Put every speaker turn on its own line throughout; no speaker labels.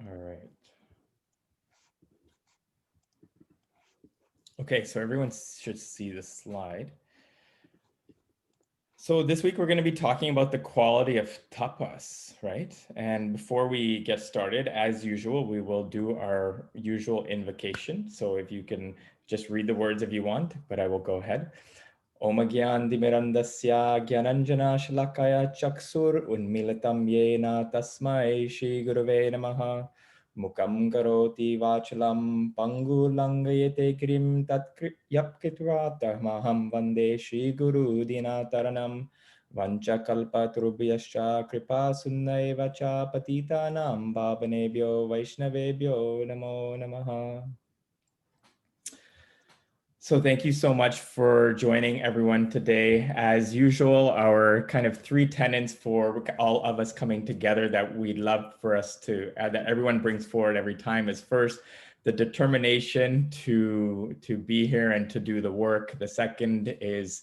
All right. Okay, so everyone should see the slide. So this week we're going to be talking about the quality of tapas, right? And before we get started, as usual, we will do our usual invocation. So if you can just read the words if you want, but I will go ahead. Om Gyandimirandasya Gyananjana Shalakaya Chaksur Unmilitam Yena Tasmai Shri Gurave Namaha Mukam Karoti Vachalam Pangu Langayete Krim Tat Yapkitva Tahmaham Vande Shri Guru Dinataranam Vancha Kalpa Trubhyascha Kripa Sunnaiva Cha Patitanam Bhavanebhyo Vaishnavebhyo Namo Namaha. So thank you so much for joining everyone today. As usual, our kind of three tenets for all of us coming together that we'd love for us to, that everyone brings forward every time is first, the determination to be here and to do the work. The second is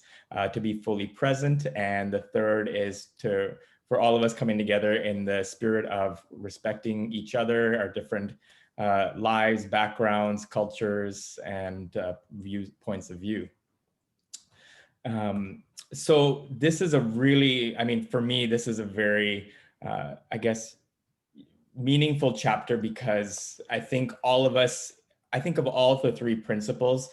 to be fully present. And the third is for all of us coming together in the spirit of respecting each other, our different lives, backgrounds, cultures, and points of view. So this is a really, I mean, for me, this is a very, I guess, meaningful chapter because I think all of us, I think of all the three principles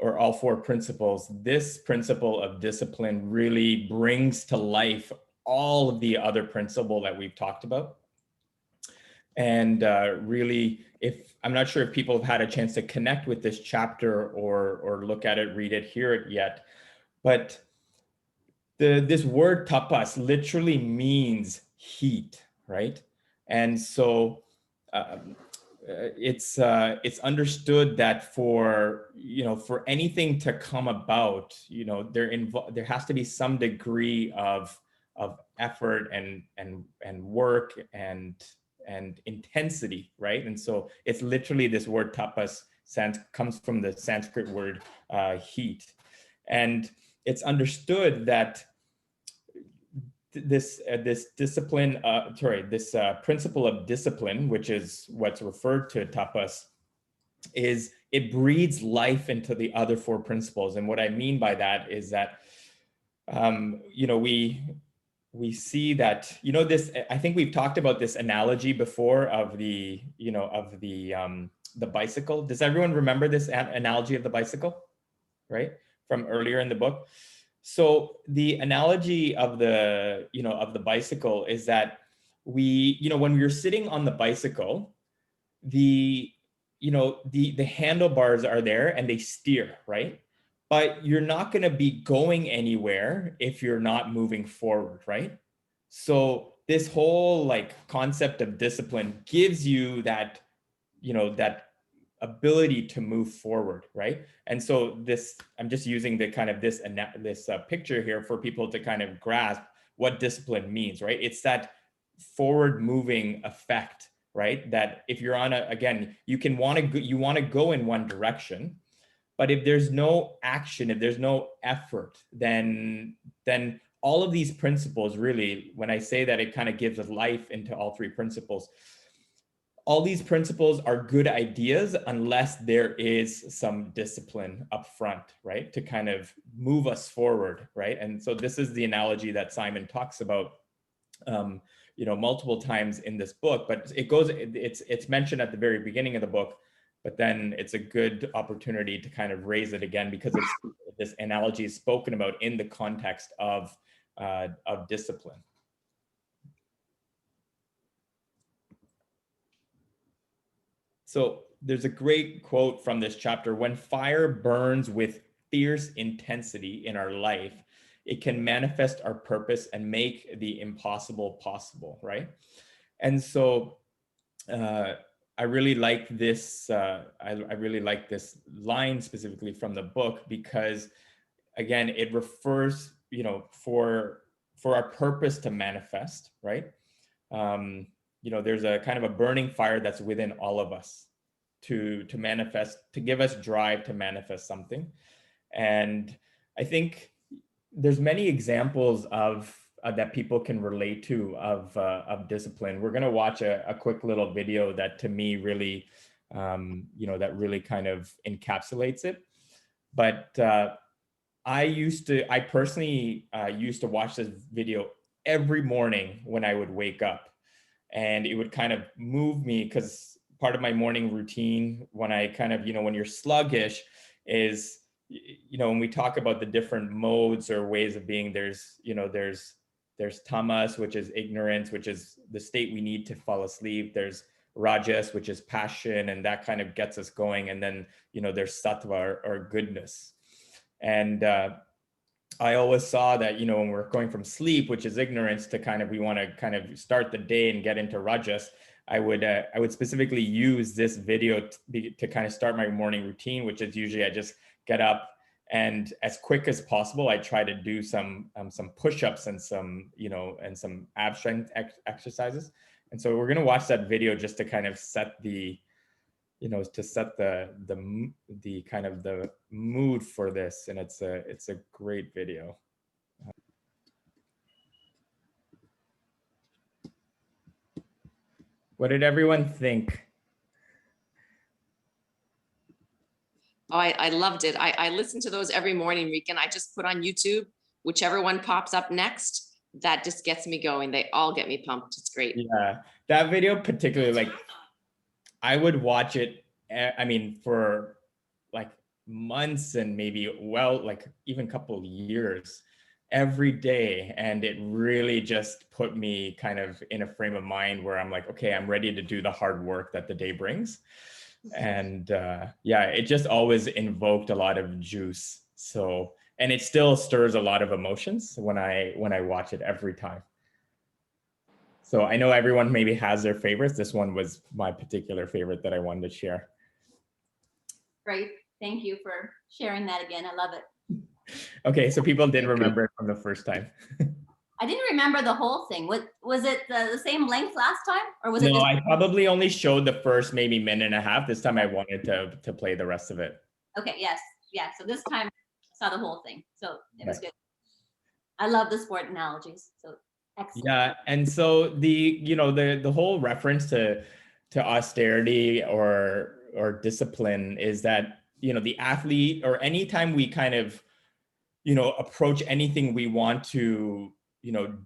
or all four principles, this principle of discipline really brings to life all of the other principle that we've talked about. And really, if I'm not sure if people have had a chance to connect with this chapter or look at it, read it, hear it yet, but this word tapas literally means heat, right? And so it's understood that for anything to come about, there has to be some degree of effort and work and intensity, right? And so it's literally this word tapas comes from the Sanskrit word heat. And it's understood that this discipline, this principle of discipline, which is what's referred to tapas, is it breathes life into the other four principles. And what I mean by that is that, we see that, this, I think we've talked about this analogy before of the bicycle. Does everyone remember this analogy of the bicycle, right? From earlier in the book. So the analogy of the bicycle is that when we were sitting on the bicycle, the handlebars are there and they steer, right? But you're not going to be going anywhere if you're not moving forward, right? So this whole concept of discipline gives you that, that ability to move forward, right? And so I'm just using the kind of this picture here for people to kind of grasp what discipline means, right? It's that forward moving effect, right? That if you're on you want to go in one direction, but if there's no action, if there's no effort, then all of these principles really, when I say that it kind of gives us life into all three principles, all these principles are good ideas unless there is some discipline up front, right? To kind of move us forward, right? And so this is the analogy that Simon talks about, multiple times in this book, but it's mentioned at the very beginning of the book, but then it's a good opportunity to kind of raise it again because this analogy is spoken about in the context of discipline. So there's a great quote from this chapter: when fire burns with fierce intensity in our life, it can manifest our purpose and make the impossible possible, right? And so I really like this. I really like this line specifically from the book because, again, it refers, for our purpose to manifest, right? There's a kind of a burning fire that's within all of us to manifest, to give us drive to manifest something. And I think there's many examples of that people can relate to of discipline. We're gonna watch a quick little video that to me really, that really kind of encapsulates it. But I personally used to watch this video every morning when I would wake up, and it would kind of move me because part of my morning routine when I kind of, when you're sluggish is, when we talk about the different modes or ways of being, there's tamas, which is ignorance, which is the state we need to fall asleep. There's rajas, which is passion, and that kind of gets us going. And then, there's sattva or goodness. And I always saw that, when we're going from sleep, which is ignorance, to kind of, we want to kind of start the day and get into rajas. I would specifically use this video to kind of start my morning routine, which is usually I just get up and as quick as possible, I try to do some push-ups and some ab strength exercises. And so we're going to watch that video just to kind of set the kind of the mood for this, and it's a great video. What did everyone think?
Oh, I loved it. I listen to those every morning, Rican. I just put on YouTube, whichever one pops up next, that just gets me going. They all get me pumped. It's great.
Yeah, that video particularly, like, I would watch it, I mean, for like months and maybe, like even a couple of years every day. And it really just put me kind of in a frame of mind where I'm like, okay, I'm ready to do the hard work that the day brings. And yeah, it just always invoked a lot of juice. So, and it still stirs a lot of emotions when I watch it every time. So I know everyone maybe has their favorites. This one was my particular favorite that I wanted to share.
Great. Thank you for sharing that again. I love it.
Okay, so people did remember it from the first time.
I didn't remember the whole thing. Was it the same length last time, or was it?
No, I probably only showed the first maybe minute and a half. This time I wanted to play the rest of it.
Okay. Yes. Yeah. So this time I saw the whole thing. So it was good. I love the sport analogies. So excellent.
Yeah, and so the whole reference to austerity or discipline is that the athlete, or anytime we kind of approach anything we want to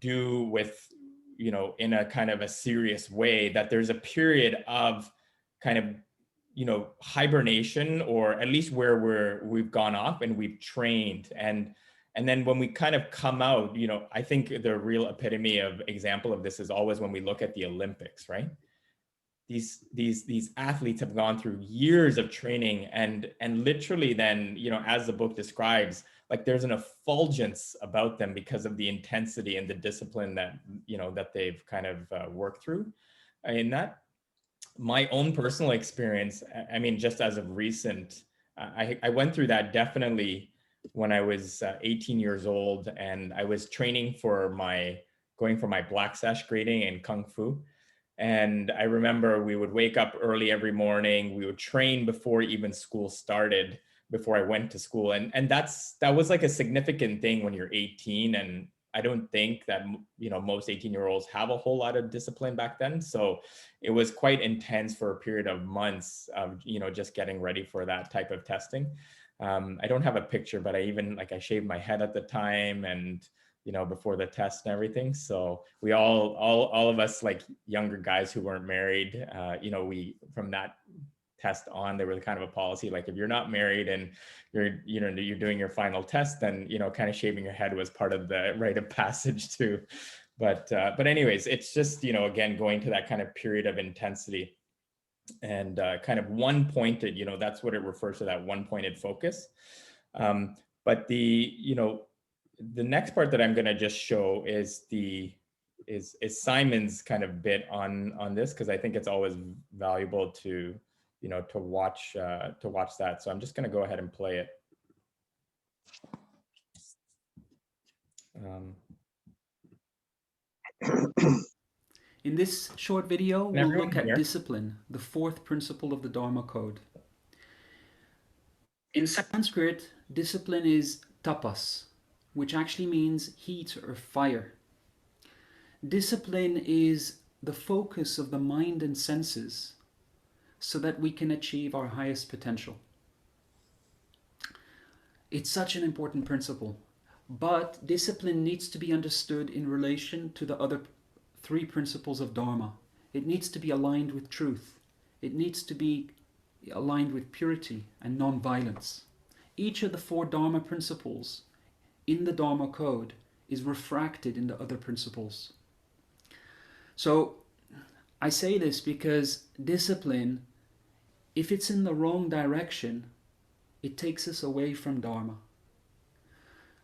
do with in a kind of a serious way, that there's a period of kind of hibernation, or at least where we've gone off and we've trained, and then when we kind of come out, I think the real epitome of example of this is always when we look at the Olympics, right? These athletes have gone through years of training, and literally then, as the book describes, like there's an effulgence about them because of the intensity and the discipline that, that they've kind of worked through. In that, my own personal experience, I mean, just as of recent, I went through that definitely when I was 18 years old, and I was training going for my black sash grading in Kung Fu. And I remember we would wake up early every morning. We would train before even school started, before I went to school. And that was like a significant thing when you're 18. And I don't think that, most 18-year-olds have a whole lot of discipline back then. So it was quite intense for a period of months of, just getting ready for that type of testing. I don't have a picture, but I shaved my head at the time, and before the test and everything. So we all of us, like younger guys who weren't married, we, from that test on, there was kind of a policy, like if you're not married and you're doing your final test, then kind of shaving your head was part of the rite of passage too. But anyways, it's just again, going to that kind of period of intensity and kind of one-pointed, that's what it refers to, that one-pointed focus. But the next part that I'm going to just show is Simon's kind of bit on this, because I think it's always valuable to to watch that. So I'm just going to go ahead and play it.
In this short video, we'll look at discipline, the fourth principle of the Dharma code. In Sanskrit, discipline is tapas, which actually means heat or fire. Discipline is the focus of the mind and senses so that we can achieve our highest potential. It's such an important principle, but discipline needs to be understood in relation to the other three principles of Dharma. It needs to be aligned with truth. It needs to be aligned with purity and non-violence. Each of the four Dharma principles in the Dharma code is refracted in the other principles. So I say this because discipline, if it's in the wrong direction, it takes us away from Dharma.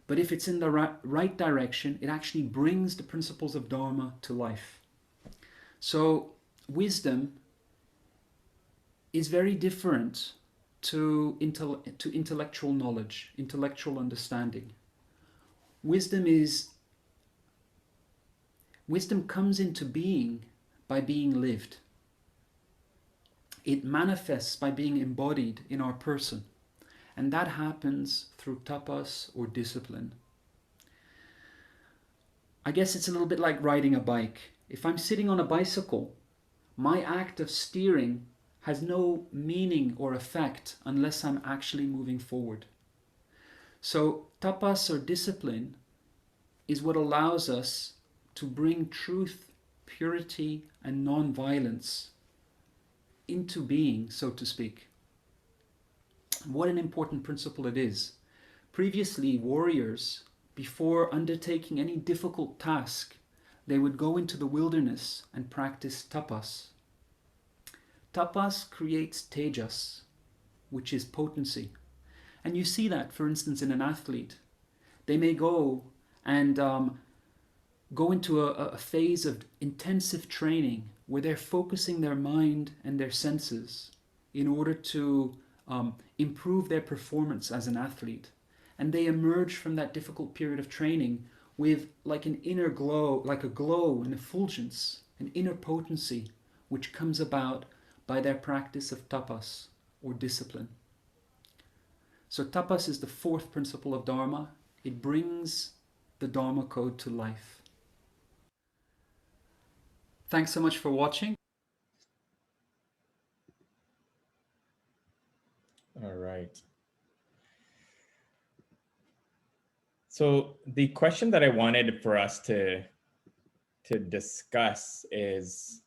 But if it's in the right direction, it actually brings the principles of Dharma to life. So wisdom is very different to intellectual knowledge, intellectual understanding. Wisdom comes into being by being lived. It manifests by being embodied in our person. And that happens through tapas or discipline. I guess it's a little bit like riding a bike. If I'm sitting on a bicycle, my act of steering has no meaning or effect unless I'm actually moving forward. So tapas or discipline is what allows us to bring truth, purity, and non-violence into being, so to speak. What an important principle it is. Previously, warriors, before undertaking any difficult task, they would go into the wilderness and practice tapas. Tapas creates tejas, which is potency. And you see that, for instance, in an athlete. They may go and go into a phase of intensive training where they're focusing their mind and their senses in order to improve their performance as an athlete. And they emerge from that difficult period of training with like an inner glow, like a glow, an effulgence, an inner potency, which comes about by their practice of tapas or discipline. So tapas is the fourth principle of Dharma. It brings the Dharma code to life. Thanks so much for watching.
All right. So the question that I wanted for us to discuss is,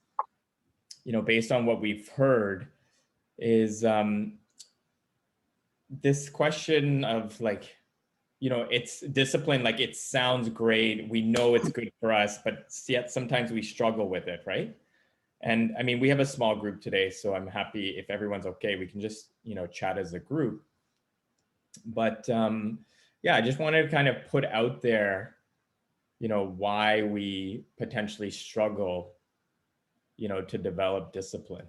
based on what we've heard, is this question of like, it's discipline, like it sounds great. We know it's good for us, but yet sometimes we struggle with it, right? And I mean, we have a small group today, so I'm happy if everyone's okay, we can just, chat as a group. But yeah, I just wanted to kind of put out there, why we potentially struggle, to develop discipline.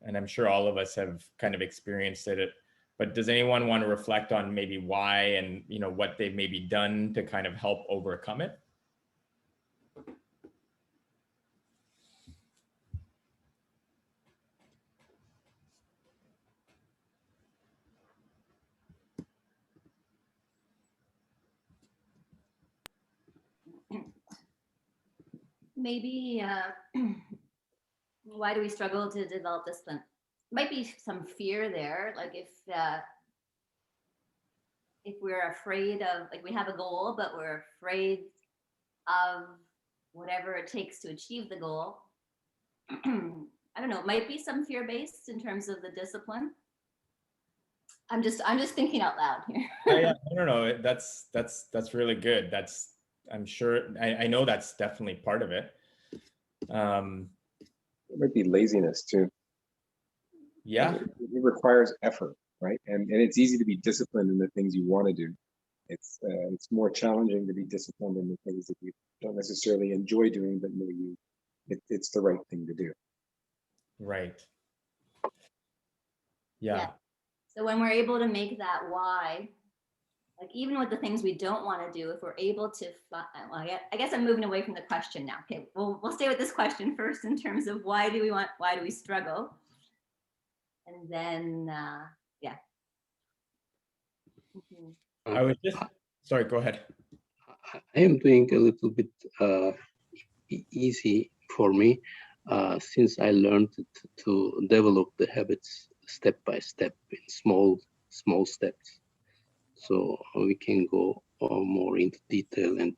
And I'm sure all of us have kind of experienced it. But does anyone want to reflect on maybe why and, what they've maybe done to kind of help overcome it?
Maybe why do we struggle to develop discipline? Might be some fear there, like if we're afraid of, like we have a goal, but we're afraid of whatever it takes to achieve the goal. I don't know, it might be some fear based in terms of the discipline. I'm just thinking out loud here.
Yeah, no, that's really good. I'm sure, I know that's definitely part of it.
It might be laziness too.
Yeah.
It requires effort, right? And it's easy to be disciplined in the things you want to do. It's more challenging to be disciplined in the things that you don't necessarily enjoy doing, but know it's the right thing to do.
Right. Yeah.
So when we're able to make that why, like even with the things we don't want to do, if we're able to, well, I guess I'm moving away from the question now. Okay, we'll stay with this question first in terms of why do we struggle? And then, yeah.
I was just, sorry, go ahead.
I am doing a little bit easy for me since I learned to develop the habits step by step in small steps. So we can go more into detail and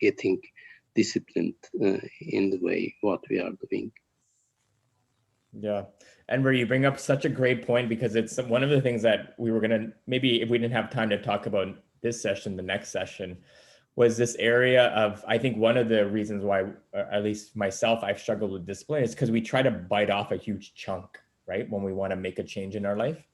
getting disciplined in the way what we are doing.
Yeah. And where you bring up such a great point, because it's one of the things that we were going to, maybe if we didn't have time to talk about this session, the next session was this area of, I think one of the reasons why, at least myself, I've struggled with discipline is because we try to bite off a huge chunk, right? When we want to make a change in our life.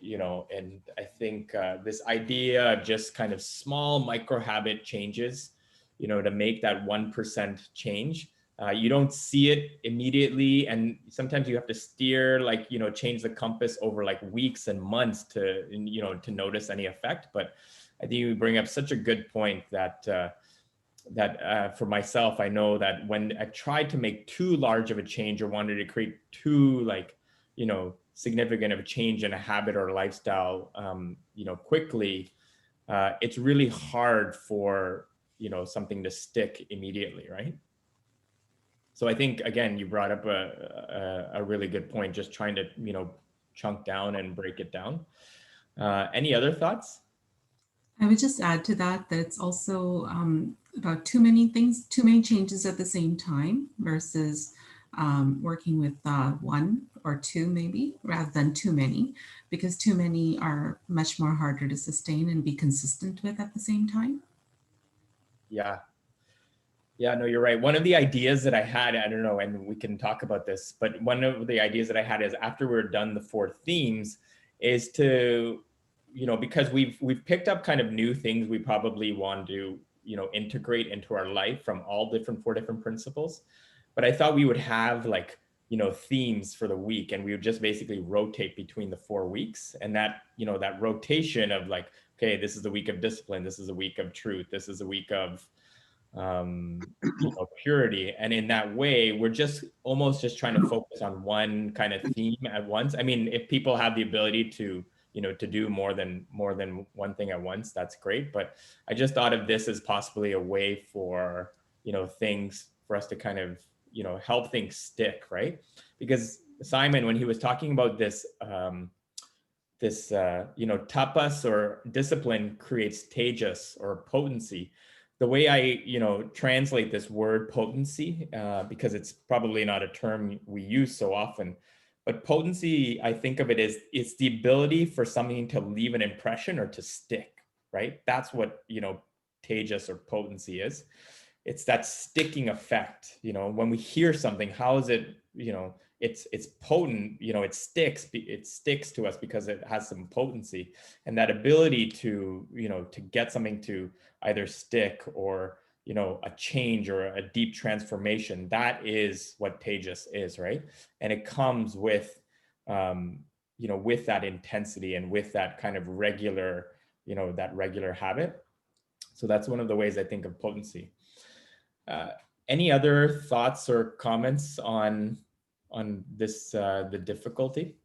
You know, and I think this idea of just kind of small micro habit changes, you know, to make that 1% change. You don't see it immediately, and sometimes you have to steer, like, you know, change the compass over like weeks and months to, you know, to notice any effect. But I think you bring up such a good point that for myself, I know that when I tried to make too large of a change or wanted to create too, like, you know, significant of a change in a habit or lifestyle, you know, quickly, it's really hard for, you know, something to stick immediately, right? So I think, again, you brought up a really good point, just trying to, you know, chunk down and break it down. Any other thoughts?
I would just add to that that it's also about too many things, too many changes at the same time versus working with one or two maybe, rather than too many, because too many are much more harder to sustain and be consistent with at the same time.
Yeah. Yeah, no, you're right. One of the ideas that I had, I don't know, and we can talk about this, but one of the ideas that I had is after we're done the 4 themes is to, you know, because we've picked up kind of new things we probably want to, you know, integrate into our life from all different 4 different principles. But I thought we would have, like, you know, themes for the week, and we would just basically rotate between the 4 weeks. And that, you know, that rotation of like, okay, this is the week of discipline, this is a week of truth, this is a week of you know, purity. And in that way, we're just almost just trying to focus on one kind of theme at once. I mean, if people have the ability to, you know, to do more than one thing at once, that's great. But I just thought of this as possibly a way for, you know, things for us to kind of, you know, help things stick, right? Because Simon, when he was talking about this, you know, tapas or discipline creates tejas or potency. The way I, you know, translate this word potency, because it's probably not a term we use so often, but potency, I think of it as it's the ability for something to leave an impression or to stick, right? That's what, you know, tejas or potency is. It's that sticking effect. You know, when we hear something, how is it, you know, it's potent, you know, it sticks to us because it has some potency, and that ability to, you know, to get something to either stick or, you know, a change or a deep transformation, that is what tejas is, right? And it comes with, you know, with that intensity and with that kind of regular, you know, that regular habit. So that's one of the ways I think of potency. Any other thoughts or comments on this, the difficulty?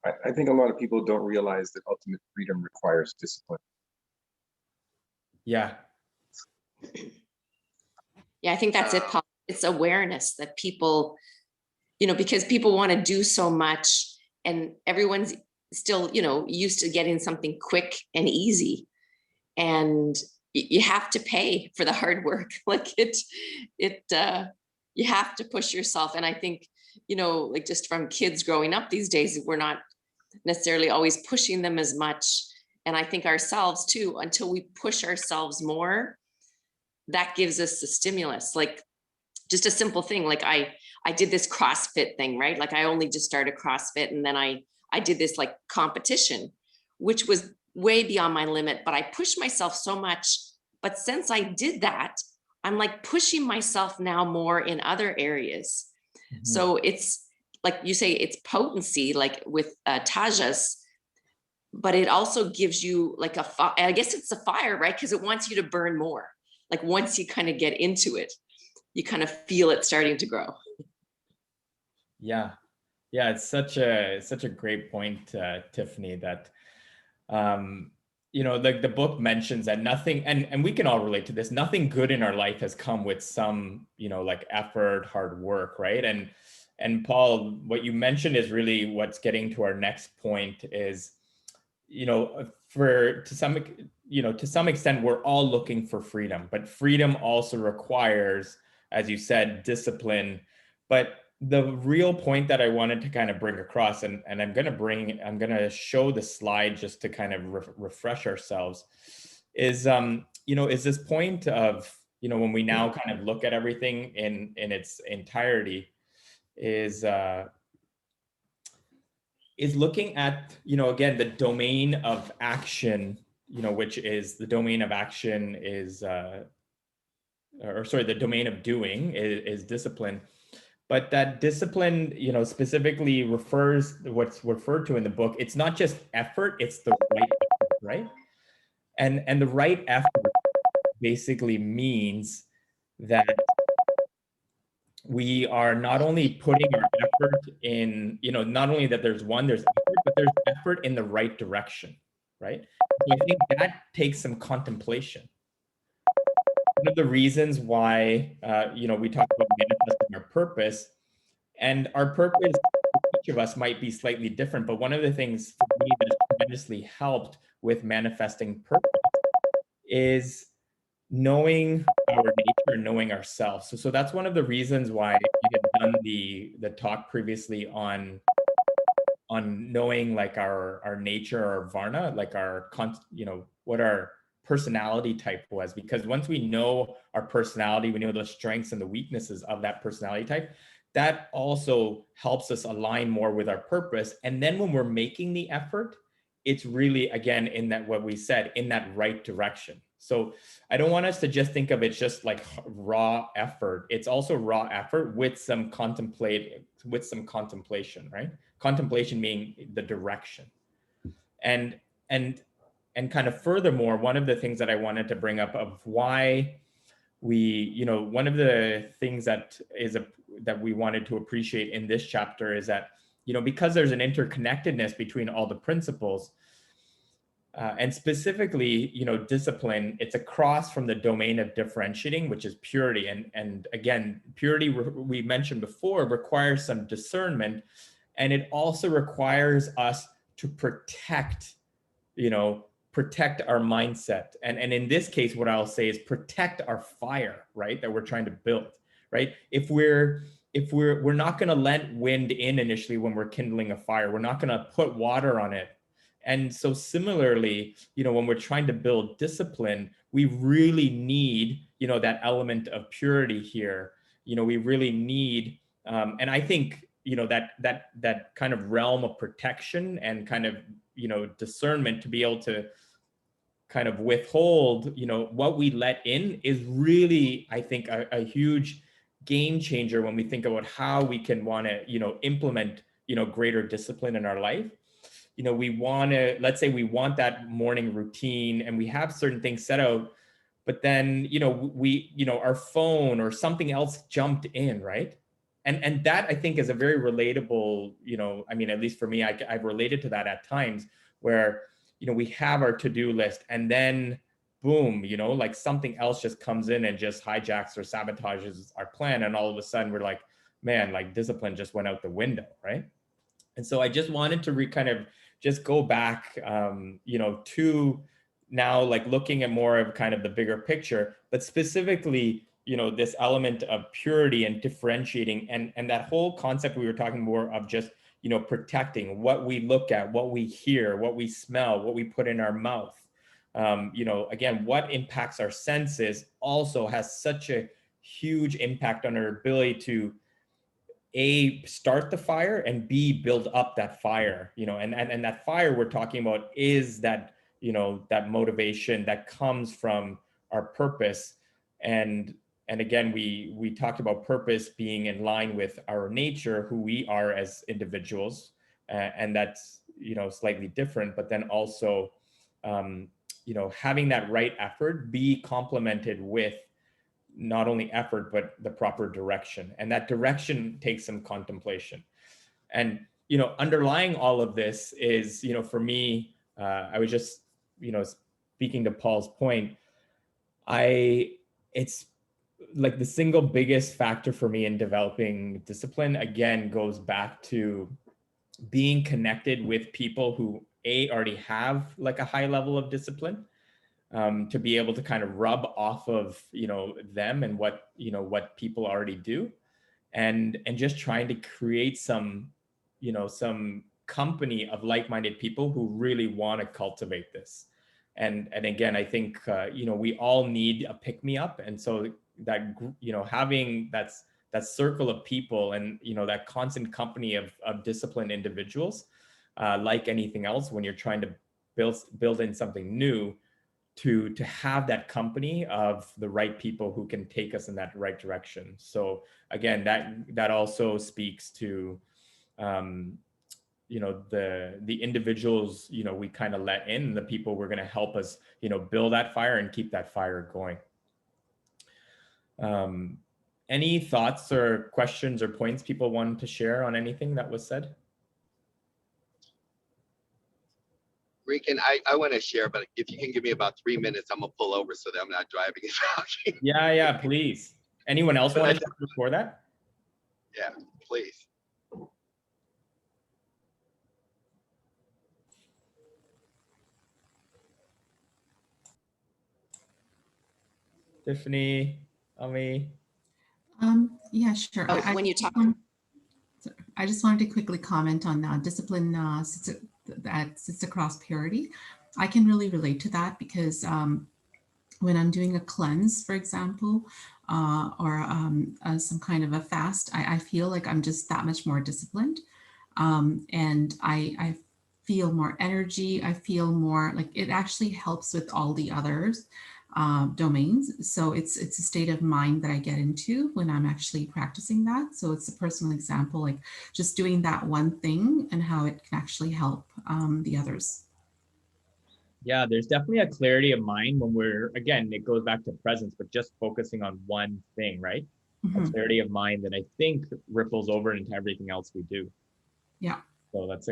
I think a lot of people don't realize that ultimate freedom requires discipline.
Yeah.
Yeah, I think that's it, Paul. It's awareness that people, you know, because people want to do so much and everyone's still, you know, used to getting something quick and easy. And you have to pay for the hard work. Like you have to push yourself. And I think, you know, like just from kids growing up these days, we're not necessarily always pushing them as much. And I think ourselves too, until we push ourselves more, that gives us the stimulus. Like just a simple thing. Like I did this CrossFit thing, right? Like I only just started CrossFit, and then I did this like competition, which was way beyond my limit, but I pushed myself so much. But since I did that, I'm like pushing myself now more in other areas. Mm-hmm. So it's like you say, it's potency, like with tajas, but it also gives you like I guess it's a fire, right? Because it wants you to burn more. Like once you kind of get into it, you kind of feel it starting to grow.
Yeah. Yeah, it's such a great point, Tiffany, that you know, like the book mentions that nothing, and we can all relate to this, nothing good in our life has come with some, you know, like effort, hard work, right? And Paul, what you mentioned is really what's getting to our next point is, you know, for to some, you know, to some extent, we're all looking for freedom, but freedom also requires, as you said, discipline. But the real point that I wanted to kind of bring across, and I'm going to show the slide just to kind of refresh ourselves, is, you know, is this point of, you know, when we now kind of look at everything in its entirety, is looking at, you know, again, the domain of action, you know, which is the domain of action is, or sorry, the domain of doing is discipline. But that discipline, you know, specifically refers, what's referred to in the book, it's not just effort, it's the right effort, right? And the right effort basically means that we are not only putting our effort in, you know, not only that there's effort, but there's effort in the right direction, right? So I think that takes some contemplation. One of the reasons why, you know, we talk about manifesting our purpose, and our purpose for each of us might be slightly different, but one of the things for me that has tremendously helped with manifesting purpose is knowing our nature and knowing ourselves. So that's one of the reasons why I had done the talk previously on knowing like our nature, our varna, like our you know, what our personality type was. Because once we know our personality, we know the strengths and the weaknesses of that personality type, that also helps us align more with our purpose. And then when we're making the effort, it's really, again, in that, what we said, in that right direction. So I don't want us to just think of it just like raw effort. It's also raw effort with some contemplation, right? Contemplation being the direction. And kind of furthermore, one of the things that I wanted to bring up of why we, you know, one of the things that we wanted to appreciate in this chapter is that, you know, because there's an interconnectedness between all the principles, and specifically, you know, discipline, it's across from the domain of differentiating, which is purity. And again, purity, we mentioned before, requires some discernment, and it also requires us to protect, you know, protect our mindset. And in this case, what I'll say is protect our fire, right? That we're trying to build, right? If we're not going to let wind in initially when we're kindling a fire, we're not going to put water on it. And so similarly, you know, when we're trying to build discipline, we really need, you know, that element of purity here. You know, we really need, and I think, you know, that kind of realm of protection and kind of, you know, discernment to be able to kind of withhold, you know, what we let in is really, I think, a huge game changer when we think about how we can want to, you know, implement, you know, greater discipline in our life. You know, we want to, let's say we want that morning routine and we have certain things set out, but then, you know, you know, our phone or something else jumped in, right? And that, I think, is a very relatable, you know, I mean, at least for me, I've related to that at times where, you know, we have our to-do list and then boom, you know, like something else just comes in and just hijacks or sabotages our plan. And all of a sudden we're like, man, like discipline just went out the window, right? And so I just wanted to kind of just go back, you know, to now like looking at more of kind of the bigger picture, but specifically, you know, this element of purity and differentiating and that whole concept we were talking more of just, you know, protecting what we look at, what we hear, what we smell, what we put in our mouth. You know, again, what impacts our senses also has such a huge impact on our ability to A, start the fire, and B, build up that fire, you know, and that fire we're talking about is that, you know, that motivation that comes from our purpose. And again, we talked about purpose being in line with our nature, who we are as individuals, and that's, you know, slightly different, but then also, you know, having that right effort be complemented with not only effort, but the proper direction. And that direction takes some contemplation. And, you know, underlying all of this is, you know, for me, I was just speaking to Paul's point, it's like the single biggest factor for me in developing discipline, again, goes back to being connected with people who already have like a high level of discipline, to be able to kind of rub off of them and what people already do, and just trying to create some company of like-minded people who really want to cultivate this. And again, I think we all need a pick-me-up, and so that having that circle of people and that constant company of disciplined individuals, like anything else, when you're trying to build in something new, to have that company of the right people who can take us in that right direction. So again, that also speaks to the individuals we kind of let in, the people we're going to help us build that fire and keep that fire going. Any thoughts or questions or points people wanted to share on anything that was said?
Rican, I want to share, but if you can give me about 3 minutes, I'm gonna pull over so that I'm not driving and talking.
Yeah, please. Anyone else want to share before that?
Yeah, please.
Tiffany, Ami.
Yeah, sure.
Oh, when you talk.
I just wanted to quickly comment on discipline that sits across parity. I can really relate to that because when I'm doing a cleanse, for example, or some kind of a fast, I feel like I'm just that much more disciplined. And I feel more energy. I feel more like it actually helps with all the others domains. So it's a state of mind that I get into when I'm actually practicing that. So it's a personal example, like just doing that one thing and how it can actually help the others.
Yeah, there's definitely a clarity of mind when again, it goes back to presence, but just focusing on one thing, right?
Mm-hmm.
A clarity of mind that I think ripples over into everything else we do.
Yeah.
So that's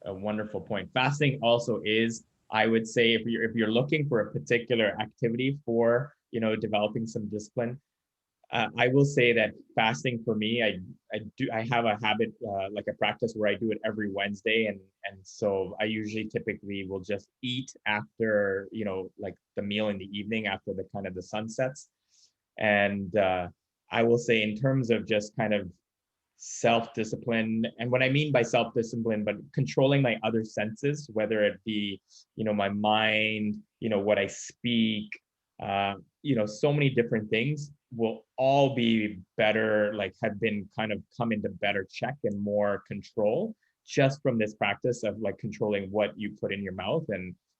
a wonderful point. Fasting also is, I would say, if you're looking for a particular activity for developing some discipline, I will say that fasting for me, I have a habit, like a practice where I do it every Wednesday, and so I usually typically will just eat after like the meal in the evening after the kind of the sun sets, and I will say in terms of just kind of self-discipline, and what I mean by self-discipline, but controlling my other senses, whether it be my mind, what I speak, so many different things will all be better, like have been kind of come into better check and more control just from this practice of like controlling what you put in your mouth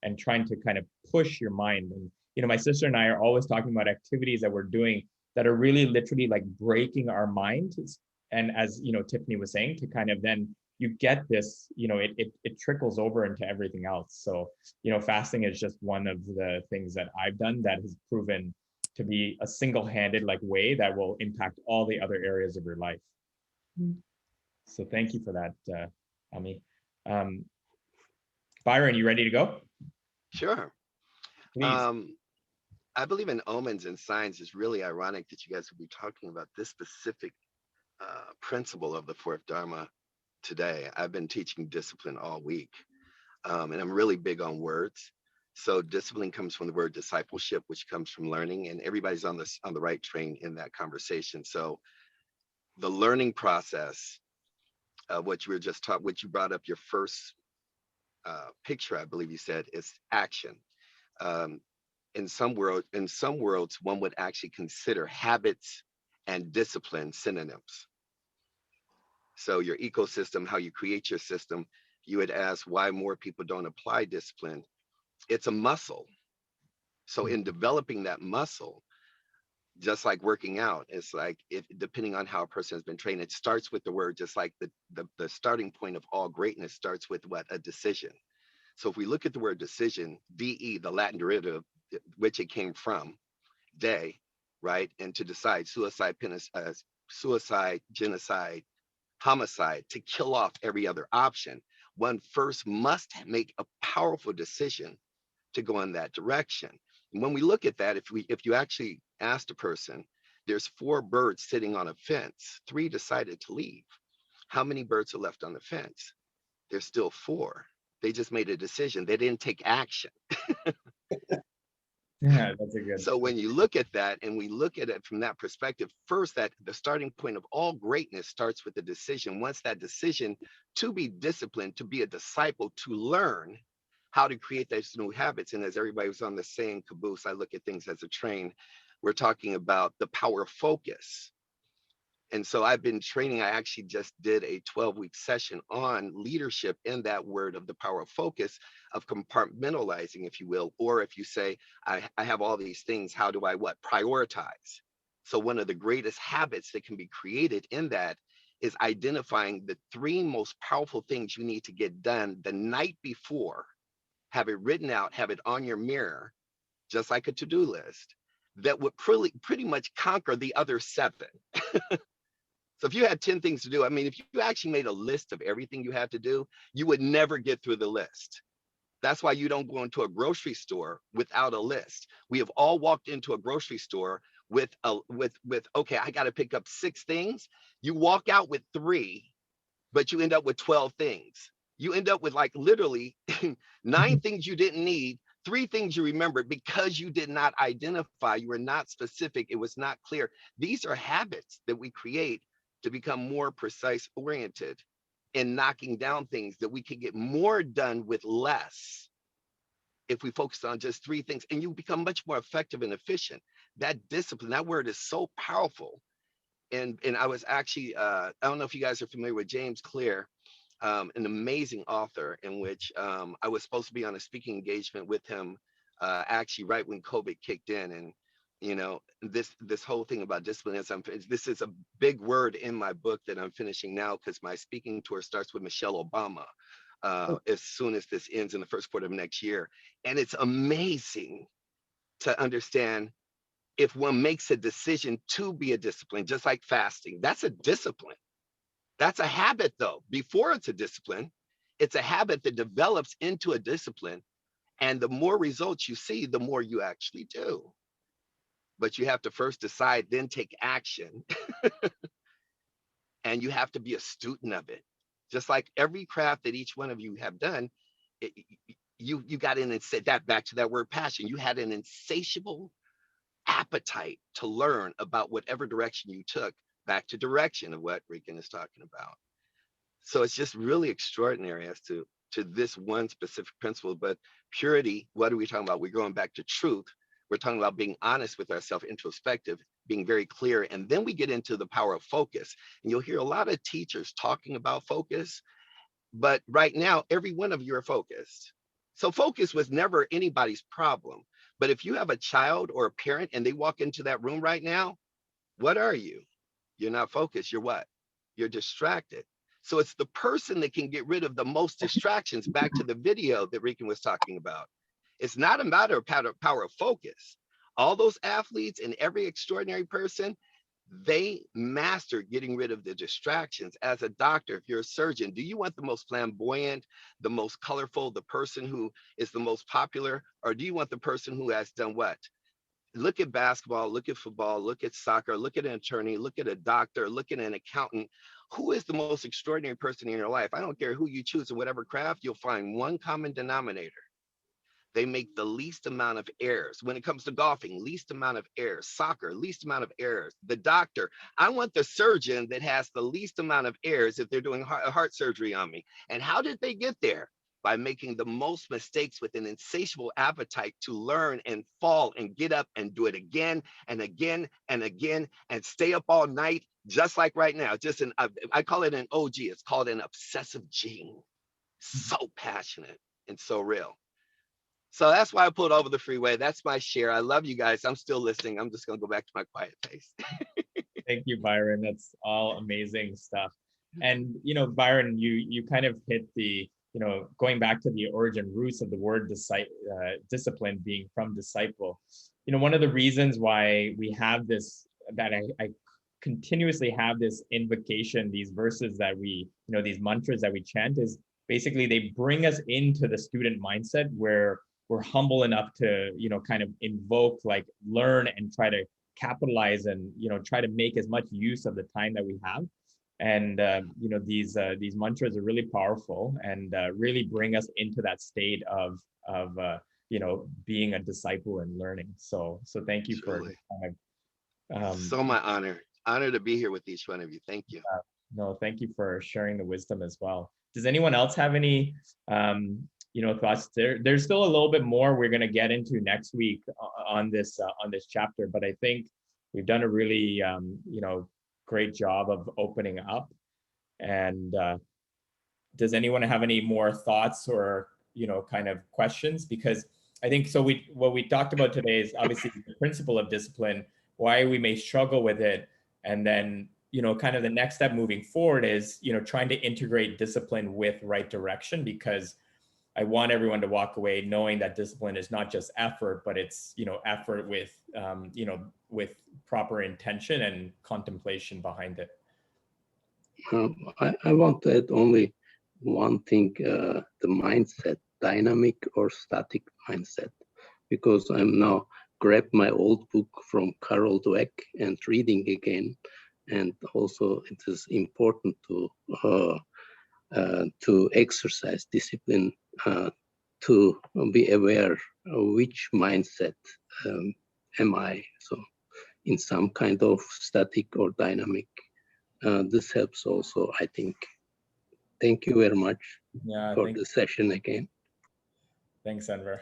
and trying to kind of push your mind. And my sister and I are always talking about activities that we're doing that are really literally like breaking our mind. And as Tiffany was saying, to kind of then you get this, it trickles over into everything else. So fasting is just one of the things that I've done that has proven to be a single-handed like way that will impact all the other areas of your life. Mm-hmm. So thank you for that, Ami. Byron, you ready to go?
Sure.
Please.
I believe in omens and signs. It's really ironic that you guys will be talking about this specific principle of the fourth Dharma today. I've been teaching discipline all week, and I'm really big on words. So discipline comes from the word discipleship, which comes from learning, and everybody's on the right train in that conversation. So the learning process, what you were just taught, what you brought up, your first picture, I believe you said, is action. In some worlds, one would actually consider habits and discipline synonyms. So your ecosystem, how you create your system, you would ask why more people don't apply discipline. It's a muscle. So in developing that muscle, just like working out, it's like depending on how a person has been trained, it starts with the word, just like the starting point of all greatness starts with what? A decision. So if we look at the word decision, DE, the Latin derivative, which it came from, day, right? And to decide, suicide, genocide, homicide, to kill off every other option, one first must make a powerful decision to go in that direction. And when we look at that, if you actually asked a person, there's 4 birds sitting on a fence, 3 decided to leave. How many birds are left on the fence? There's still 4. They just made a decision. They didn't take action.
Yeah, that's a good.
So when you look at that and we look at it from that perspective, first, that the starting point of all greatness starts with the decision. Once that decision to be disciplined, to be a disciple, to learn how to create those new habits. And as everybody was on the same caboose, I look at things as a train. We're talking about the power of focus. And so I've been training. I actually just did a 12-week session on leadership in that word of the power of focus, of compartmentalizing, if you will, or if you say, I have all these things, how do I prioritize? So one of the greatest habits that can be created in that is identifying the 3 most powerful things you need to get done the night before. Have it written out, have it on your mirror, just like a to-do list, that would pretty much conquer the other 7. So if you had 10 things to do, I mean, if you actually made a list of everything you had to do, you would never get through the list. That's why you don't go into a grocery store without a list. We have all walked into a grocery store with okay, I got to pick up 6 things. You walk out with 3, but you end up with 12 things. You end up with like literally 9 things you didn't need, 3 things you remembered because you did not identify, you were not specific, it was not clear. These are habits that we create to become more precise oriented in knocking down things that we can get more done with less if we focus on just 3 things, and you become much more effective and efficient. That discipline, that word is so powerful. And I was actually, I don't know if you guys are familiar with James Clear, an amazing author, in which I was supposed to be on a speaking engagement with him actually right when COVID kicked in. And you know, this whole thing about discipline this is a big word in my book that I'm finishing now, because my speaking tour starts with Michelle Obama as soon as this ends in the first quarter of next year. And it's amazing to understand, if one makes a decision to be a discipline, just like fasting, that's a discipline. That's a habit, though. Before it's a discipline, it's a habit that develops into a discipline. And the more results you see, the more you actually do. But you have to first decide, then take action. And you have to be a student of it. Just like every craft that each one of you have done, you got in and said that, back to that word passion. You had an insatiable appetite to learn about whatever direction you took, back to direction of what Rican is talking about. So it's just really extraordinary as to this one specific principle. But purity, what are we talking about? We're going back to truth. We're talking about being honest with ourselves, introspective, being very clear. And then we get into the power of focus. And you'll hear a lot of teachers talking about focus, but right now, every one of you are focused. So focus was never anybody's problem. But if you have a child or a parent and they walk into that room right now, what are you? You're not focused. You're what? You're distracted. So it's the person that can get rid of the most distractions, back to the video that Rican was talking about. It's not a matter of power of focus. All those athletes and every extraordinary person, they master getting rid of the distractions. As a doctor, if you're a surgeon, do you want the most flamboyant, the most colorful, the person who is the most popular, or do you want the person who has done what? Look at basketball, look at football, look at soccer, look at an attorney, look at a doctor, look at an accountant. Who is the most extraordinary person in your life? I don't care who you choose in whatever craft, you'll find one common denominator. They make the least amount of errors. When it comes to golfing, least amount of errors. Soccer, least amount of errors. The doctor, I want the surgeon that has the least amount of errors if they're doing heart surgery on me. And how did they get there? By making the most mistakes with an insatiable appetite to learn and fall and get up and do it again and again and again and stay up all night, just like right now. I call it an OG. It's called an obsessive gene. So passionate and so real. So that's why I pulled over the freeway. That's my share. I love you guys. I'm still listening. I'm just going to go back to my quiet pace.
Thank you, Byron. That's all amazing stuff. And, you know, Byron, you kind of hit the, you know, going back to the origin roots of the word discipline being from disciple. You know, one of the reasons why we have this, that I continuously have this invocation, these verses that we, you know, these mantras that we chant, is basically they bring us into the student mindset where we're humble enough to, kind of invoke, like learn and try to capitalize and, try to make as much use of the time that we have. And, these mantras are really powerful and really bring us into that state of being a disciple and learning. So thank you for
Truly.
um,
So my honor to be here with each one of you. Thank you.
no, thank you for sharing the wisdom as well. Does anyone else have any, thoughts? There's still a little bit more we're going to get into next week on this chapter, but I think we've done a really, great job of opening up. And does anyone have any more thoughts or, kind of questions? Because I think so. What we talked about today is obviously the principle of discipline, why we may struggle with it, and then, kind of the next step moving forward is, trying to integrate discipline with right direction, because I want everyone to walk away knowing that discipline is not just effort, but it's, effort with, with proper intention and contemplation behind it.
I want to add only one thing, the mindset, dynamic or static mindset, because I'm now grabbed my old book from Carol Dweck and reading again. And also it is important to exercise discipline, to be aware of which mindset am I. So in some kind of static or dynamic. This helps also, I think. Thank you very much for the session again.
Thanks, Enver.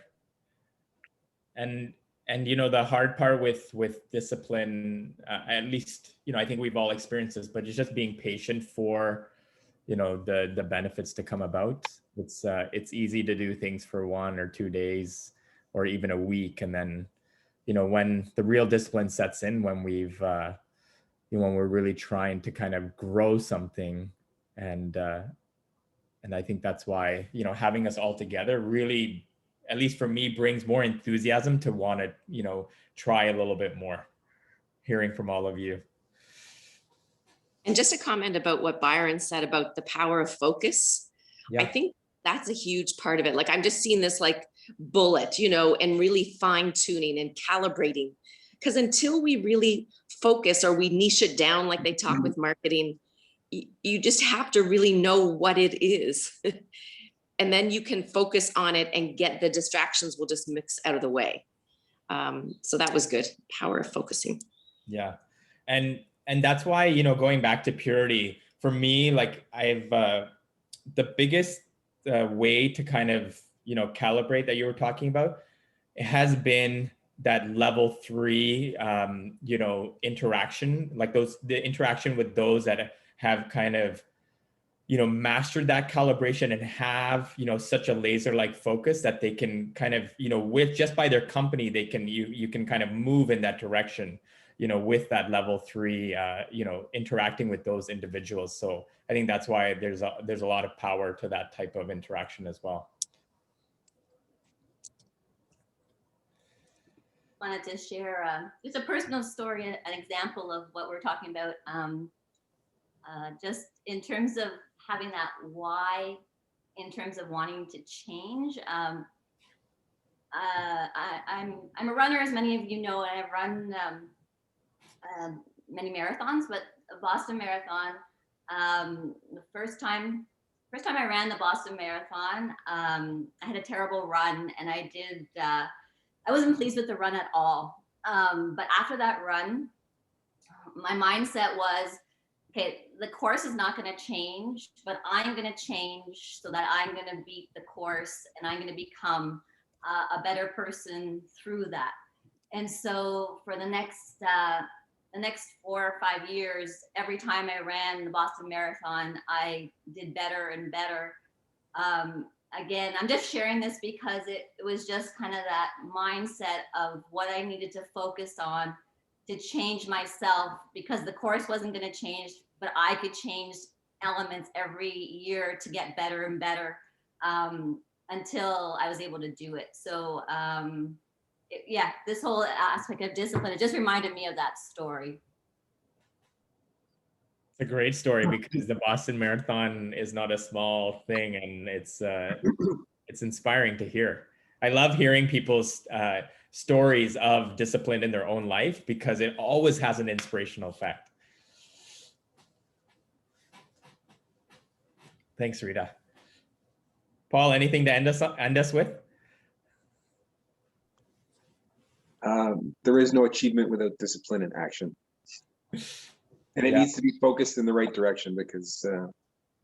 And the hard part with discipline, at least, I think we've all experienced this, but it's just being patient for, the benefits to come about. It's easy to do things for 1 or 2 days or even a week. And then, when the real discipline sets in, when when we're really trying to kind of grow something, and I think that's why, having us all together really, at least for me, brings more enthusiasm to want to, try a little bit more, hearing from all of you.
And just a comment about what Byron said about the power of focus.
Yeah.
I think that's a huge part of it. Like, I'm just seeing this like bullet, and really fine tuning and calibrating. Because until we really focus or we niche it down, like they talk with marketing, you just have to really know what it is. And then you can focus on it and get the distractions will just mix out of the way. So that was good. Power of focusing.
Yeah. And that's why, going back to purity, for me, like I've, the biggest way to kind of, calibrate that you were talking about, it has been that level 3, interaction, like the interaction with those that have kind of, mastered that calibration and have, such a laser-like focus that they can kind of, with just by their company, they can, you can kind of move in that direction, with that level 3, interacting with those individuals. So I think that's why there's a lot of power to that type of interaction as well.
Wanted to share just a personal story, an example of what we're talking about, just in terms of having that why, in terms of wanting to change. I'm a runner, as many of you know, and I've run many marathons, but a Boston Marathon, the first time I ran the Boston Marathon, I had a terrible run, and I wasn't pleased with the run at all. But after that run, my mindset was, okay, the course is not going to change, but I'm going to change so that I'm going to beat the course, and I'm going to become a better person through that. And so for the next 4 or 5 years, every time I ran the Boston Marathon, I did better and better. Again, I'm just sharing this because it was just kind of that mindset of what I needed to focus on to change myself, because the course wasn't going to change, but I could change elements every year to get better and better until I was able to do it. So yeah, this whole aspect of discipline, it just reminded me of that story.
It's a great story, because the Boston Marathon is not a small thing, and it's inspiring to hear. I love hearing people's stories of discipline in their own life because it always has an inspirational effect. Thanks, Rita. Paul, anything to end us with?
There is no achievement without discipline and action. And it needs to be focused in the right direction because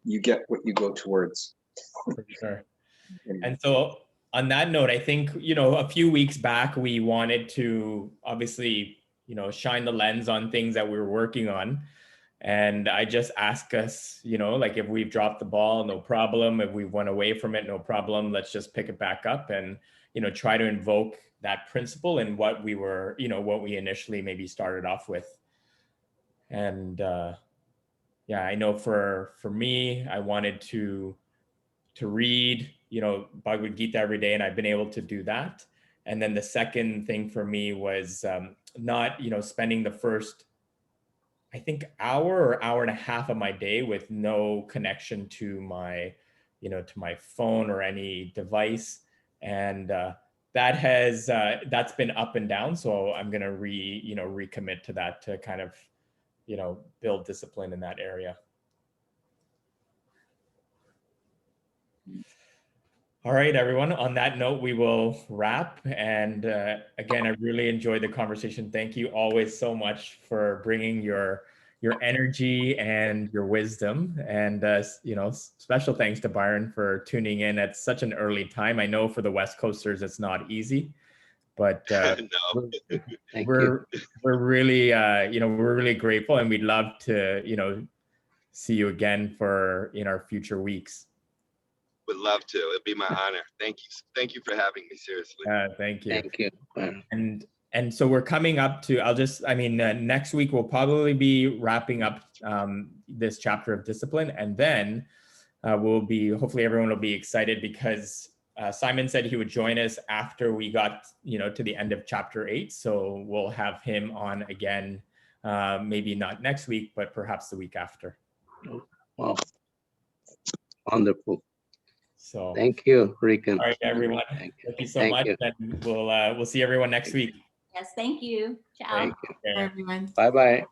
you get what you go towards.
For sure. And so on that note, I think, a few weeks back, we wanted to obviously, shine the lens on things that we were working on. And I just ask us, like if we've dropped the ball, no problem. If we went away from it, no problem. Let's just pick it back up and, try to invoke that principle and what we were, what we initially maybe started off with. And yeah, I know for me, I wanted to read, Bhagavad Gita every day, and I've been able to do that. And then the second thing for me was not, spending the first, I think, hour or hour and a half of my day with no connection to my, to my phone or any device. And that's been up and down. So I'm going to recommit to that to kind of, build discipline in that area. All right, everyone. On that note, we will wrap. And again, I really enjoyed the conversation. Thank you always so much for bringing your energy and your wisdom. And special thanks to Byron for tuning in at such an early time. I know for the West Coasters, it's not easy, but
No.
we're really we're really grateful, and we'd love to see you again in our future weeks.
Would love to. It'd be my honor. Thank you. Thank you for having me. Seriously.
Thank you.
Thank you.
And so we're coming up to, next week we'll probably be wrapping up this chapter of discipline, and then hopefully everyone will be excited because Simon said he would join us after we got, to the end of chapter 8. So we'll have him on again, maybe not next week, but perhaps the week after.
Wow. Wonderful.
So
thank you, Rican.
All right, everyone.
Thank
you so much.
you.
And we'll see everyone next week.
Yes, thank you. Ciao.
Thank you.
Everyone.
Bye-bye.